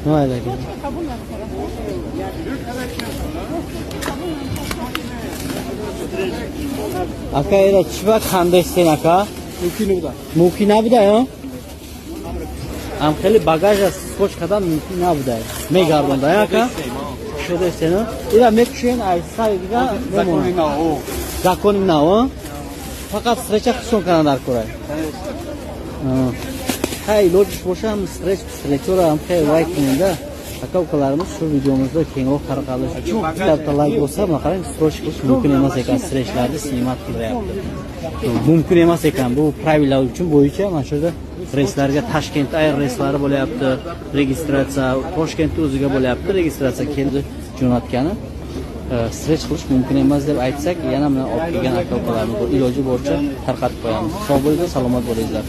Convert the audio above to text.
Mayli aka. Aka, era chivak qanday sen aka? Mumkin nabida, yo? Am xeli bagaja skochkadan mumkin nabida. Megardonda, aka? Shode seni. Era mekşen ay sayga zakoning nao. Faqat strecha qisonkanar ko'ray. Hay, logish bo'lsa ham strechora ham vay kunida aka ukalarimiz shu videomizda kengroq tarqalish uchun bitta like bo'lsa, mana qarang, stroch qilish mumkin emas ekan, strechlarni siymat qilyapti. Mumkin emas ekan, bu pravilalar uchun bo'yicha mana shu yerda reyslarga Toshkent Air reyslari bo'lyapti, registratsiya Toshkentda o'ziga bo'lyapti, registratsiya keldi jo'natgani. Strech qilish mumkin emas deb aytsak, yana mana olib kelgan aka ukalarimiz iloji boricha tarqatib qo'yamiz. Sog' bo'linglar, salomat bo'linglar.